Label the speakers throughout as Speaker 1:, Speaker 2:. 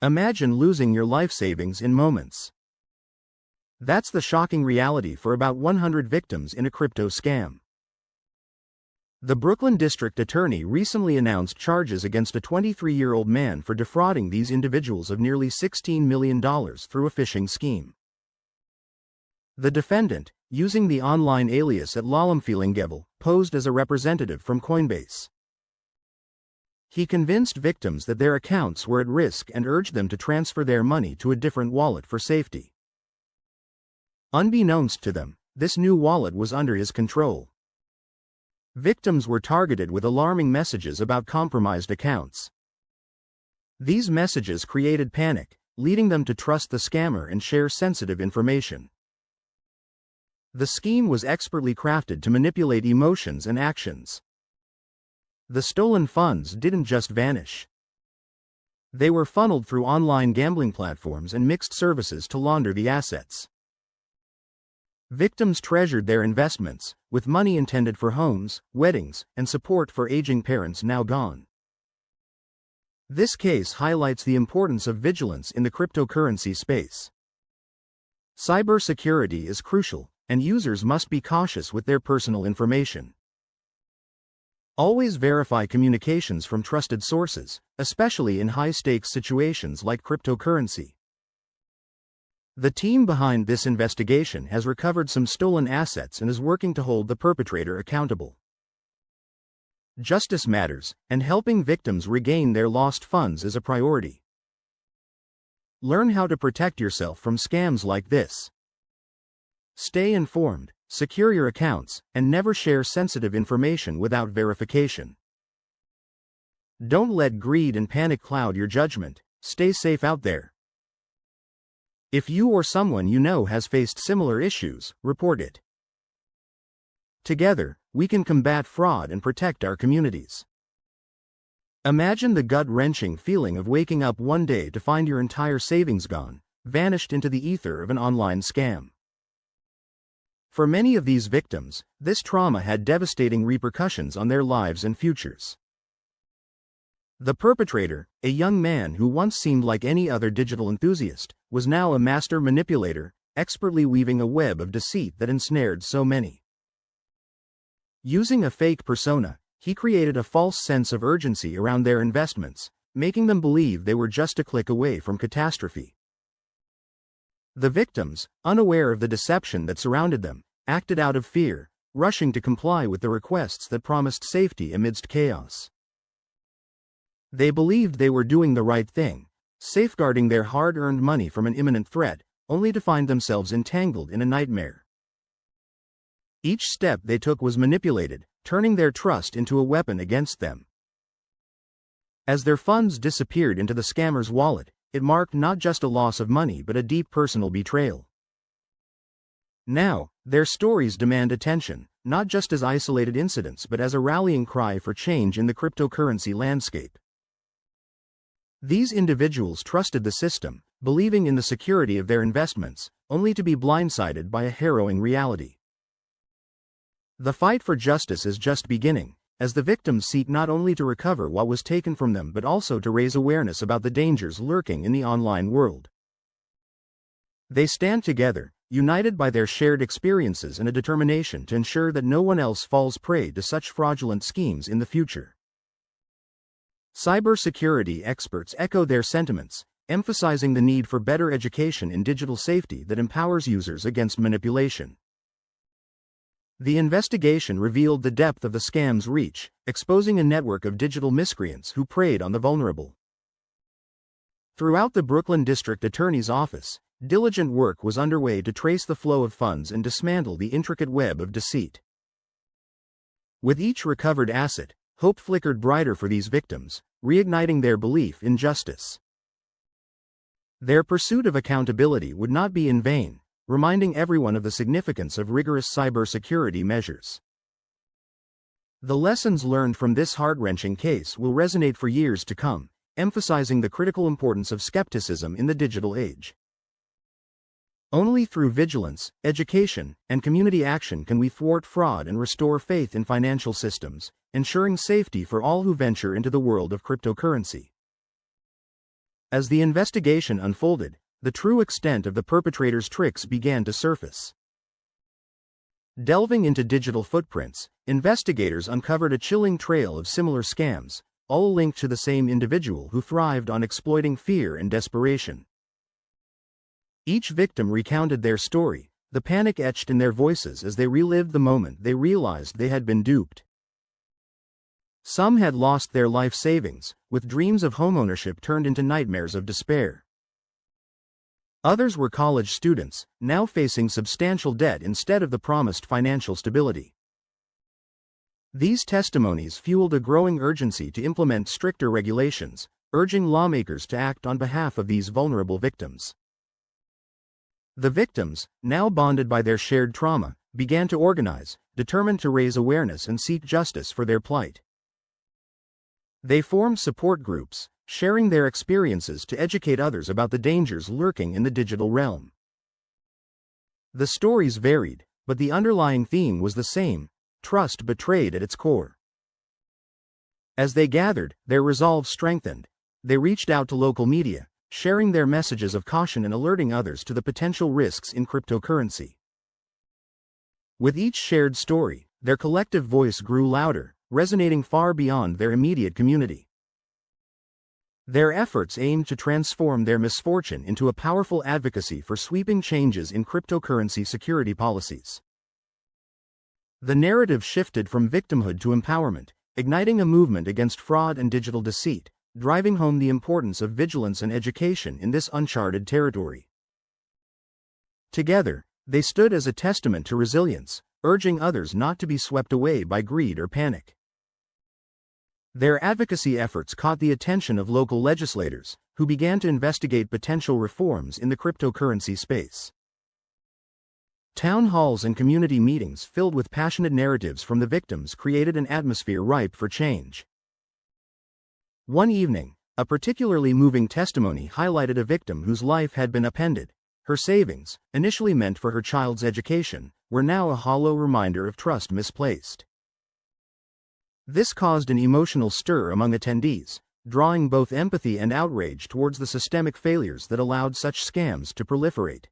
Speaker 1: Imagine losing your life savings in moments. That's the shocking reality for about 100 victims in a crypto scam. The Brooklyn District Attorney recently announced charges against a 23-year-old man for defrauding these individuals of nearly $16 million through a phishing scheme. The defendant, using the online alias at laundered, posed as a representative from Coinbase. He convinced victims that their accounts were at risk and urged them to transfer their money to a different wallet for safety. Unbeknownst to them, this new wallet was under his control. Victims were targeted with alarming messages about compromised accounts. These messages created panic, leading them to trust the scammer and share sensitive information. The scheme was expertly crafted to manipulate emotions and actions. The stolen funds didn't just vanish. They were funneled through online gambling platforms and mixed services to launder the assets. Victims treasured their investments, with money intended for homes, weddings, and support for aging parents now gone. This case highlights the importance of vigilance in the cryptocurrency space. Cybersecurity is crucial, and users must be cautious with their personal information. Always verify communications from trusted sources, especially in high-stakes situations like cryptocurrency. The team behind this investigation has recovered some stolen assets and is working to hold the perpetrator accountable. Justice matters, and helping victims regain their lost funds is a priority. Learn how to protect yourself from scams like this. Stay informed, secure your accounts, and never share sensitive information without verification. Don't let greed and panic cloud your judgment. Stay safe out there. If you or someone you know has faced similar issues, report it. Together, we can combat fraud and protect our communities. Imagine the gut-wrenching feeling of waking up one day to find your entire savings gone, vanished into the ether of an online scam. For many of these victims, this trauma had devastating repercussions on their lives and futures. The perpetrator, a young man who once seemed like any other digital enthusiast, was now a master manipulator, expertly weaving a web of deceit that ensnared so many. Using a fake persona, he created a false sense of urgency around their investments, making them believe they were just a click away from catastrophe. The victims, unaware of the deception that surrounded them, acted out of fear, rushing to comply with the requests that promised safety amidst chaos. They believed they were doing the right thing, safeguarding their hard-earned money from an imminent threat, only to find themselves entangled in a nightmare. Each step they took was manipulated, turning their trust into a weapon against them. As their funds disappeared into the scammer's wallet, it marked not just a loss of money but a deep personal betrayal. Now, their stories demand attention, not just as isolated incidents but as a rallying cry for change in the cryptocurrency landscape. These individuals trusted the system, believing in the security of their investments, only to be blindsided by a harrowing reality. The fight for justice is just beginning, as the victims seek not only to recover what was taken from them but also to raise awareness about the dangers lurking in the online world. They stand together, united by their shared experiences and a determination to ensure that no one else falls prey to such fraudulent schemes in the future. Cybersecurity experts echo their sentiments, emphasizing the need for better education in digital safety that empowers users against manipulation. The investigation revealed the depth of the scam's reach, exposing a network of digital miscreants who preyed on the vulnerable. Throughout the Brooklyn District Attorney's Office, diligent work was underway to trace the flow of funds and dismantle the intricate web of deceit. With each recovered asset, hope flickered brighter for these victims, reigniting their belief in justice. Their pursuit of accountability would not be in vain, reminding everyone of the significance of rigorous cybersecurity measures. The lessons learned from this heart-wrenching case will resonate for years to come, emphasizing the critical importance of skepticism in the digital age. Only through vigilance, education, and community action can we thwart fraud and restore faith in financial systems, ensuring safety for all who venture into the world of cryptocurrency. As the investigation unfolded, the true extent of the perpetrators' tricks began to surface. Delving into digital footprints, investigators uncovered a chilling trail of similar scams, all linked to the same individual who thrived on exploiting fear and desperation. Each victim recounted their story, the panic etched in their voices as they relived the moment they realized they had been duped. Some had lost their life savings, with dreams of homeownership turned into nightmares of despair. Others were college students, now facing substantial debt instead of the promised financial stability. These testimonies fueled a growing urgency to implement stricter regulations, urging lawmakers to act on behalf of these vulnerable victims. The victims, now bonded by their shared trauma, began to organize, determined to raise awareness and seek justice for their plight. They formed support groups, sharing their experiences to educate others about the dangers lurking in the digital realm. The stories varied, but the underlying theme was the same: trust betrayed at its core. As they gathered, their resolve strengthened. They reached out to local media, sharing their messages of caution and alerting others to the potential risks in cryptocurrency. With each shared story, their collective voice grew louder, resonating far beyond their immediate community. Their efforts aimed to transform their misfortune into a powerful advocacy for sweeping changes in cryptocurrency security policies. The narrative shifted from victimhood to empowerment, igniting a movement against fraud and digital deceit, driving home the importance of vigilance and education in this uncharted territory. Together, they stood as a testament to resilience, urging others not to be swept away by greed or panic. Their advocacy efforts caught the attention of local legislators, who began to investigate potential reforms in the cryptocurrency space. Town halls and community meetings filled with passionate narratives from the victims created an atmosphere ripe for change. One evening, a particularly moving testimony highlighted a victim whose life had been upended. Her savings, initially meant for her child's education, were now a hollow reminder of trust misplaced. This caused an emotional stir among attendees, drawing both empathy and outrage towards the systemic failures that allowed such scams to proliferate.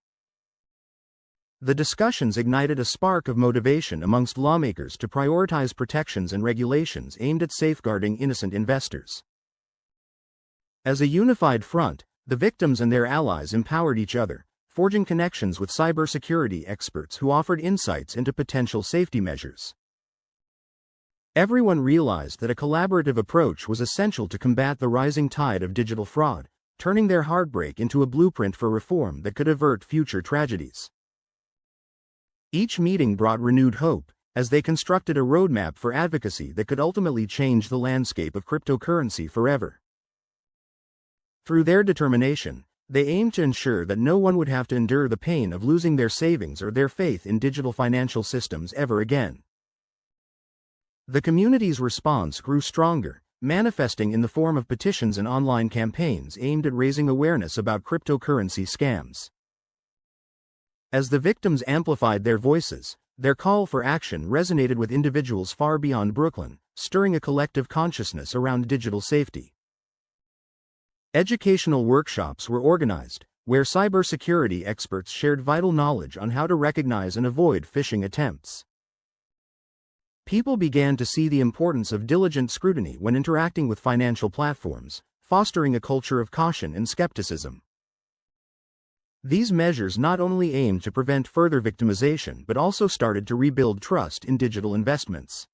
Speaker 1: The discussions ignited a spark of motivation amongst lawmakers to prioritize protections and regulations aimed at safeguarding innocent investors. As a unified front, the victims and their allies empowered each other, forging connections with cybersecurity experts who offered insights into potential safety measures. Everyone realized that a collaborative approach was essential to combat the rising tide of digital fraud, turning their heartbreak into a blueprint for reform that could avert future tragedies. Each meeting brought renewed hope, as they constructed a roadmap for advocacy that could ultimately change the landscape of cryptocurrency forever. Through their determination, they aimed to ensure that no one would have to endure the pain of losing their savings or their faith in digital financial systems ever again. The community's response grew stronger, manifesting in the form of petitions and online campaigns aimed at raising awareness about cryptocurrency scams. As the victims amplified their voices, their call for action resonated with individuals far beyond Brooklyn, stirring a collective consciousness around digital safety. Educational workshops were organized, where cybersecurity experts shared vital knowledge on how to recognize and avoid phishing attempts. People began to see the importance of diligent scrutiny when interacting with financial platforms, fostering a culture of caution and skepticism. These measures not only aimed to prevent further victimization but also started to rebuild trust in digital investments.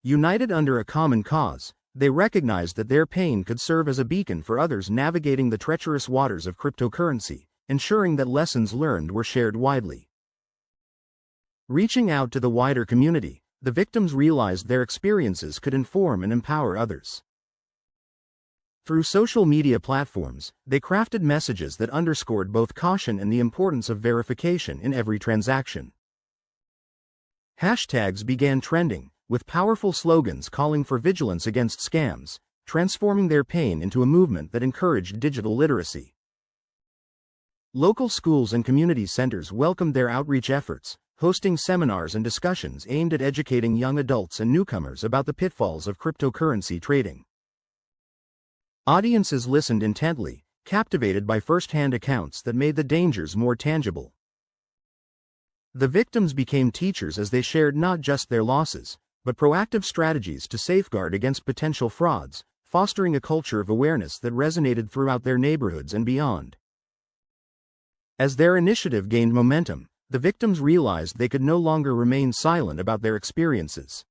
Speaker 1: United under a common cause, they recognized that their pain could serve as a beacon for others navigating the treacherous waters of cryptocurrency, ensuring that lessons learned were shared widely. Reaching out to the wider community, the victims realized their experiences could inform and empower others. Through social media platforms, they crafted messages that underscored both caution and the importance of verification in every transaction. Hashtags began trending, with powerful slogans calling for vigilance against scams, transforming their pain into a movement that encouraged digital literacy. Local schools and community centers welcomed their outreach efforts, hosting seminars and discussions aimed at educating young adults and newcomers about the pitfalls of cryptocurrency trading. Audiences listened intently, captivated by first-hand accounts that made the dangers more tangible. The victims became teachers as they shared not just their losses, but proactive strategies to safeguard against potential frauds, fostering a culture of awareness that resonated throughout their neighborhoods and beyond. As their initiative gained momentum, the victims realized they could no longer remain silent about their experiences.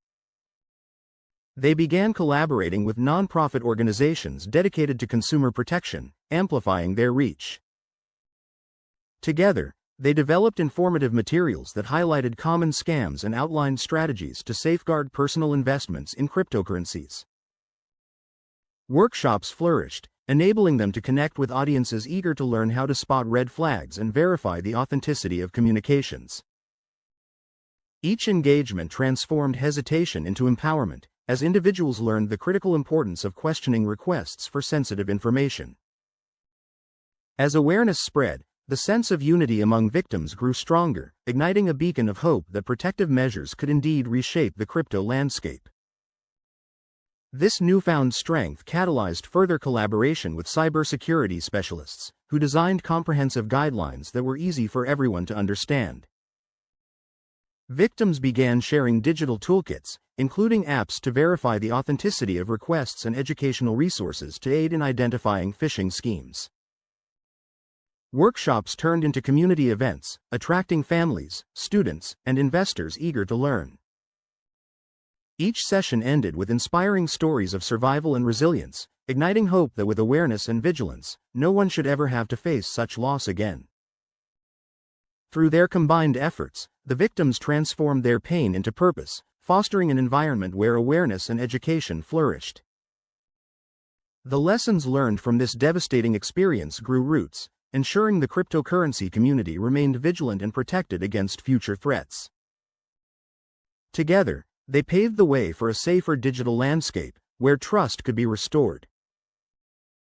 Speaker 1: They began collaborating with nonprofit organizations dedicated to consumer protection, amplifying their reach. Together, they developed informative materials that highlighted common scams and outlined strategies to safeguard personal investments in cryptocurrencies. Workshops flourished, enabling them to connect with audiences eager to learn how to spot red flags and verify the authenticity of communications. Each engagement transformed hesitation into empowerment, as individuals learned the critical importance of questioning requests for sensitive information. As awareness spread, the sense of unity among victims grew stronger, igniting a beacon of hope that protective measures could indeed reshape the crypto landscape. This newfound strength catalyzed further collaboration with cybersecurity specialists, who designed comprehensive guidelines that were easy for everyone to understand. Victims began sharing digital toolkits, including apps to verify the authenticity of requests and educational resources to aid in identifying phishing schemes. Workshops turned into community events, attracting families, students, and investors eager to learn. Each session ended with inspiring stories of survival and resilience, igniting hope that with awareness and vigilance, no one should ever have to face such loss again. Through their combined efforts, the victims transformed their pain into purpose, fostering an environment where awareness and education flourished. The lessons learned from this devastating experience grew roots, ensuring the cryptocurrency community remained vigilant and protected against future threats. Together, they paved the way for a safer digital landscape, where trust could be restored,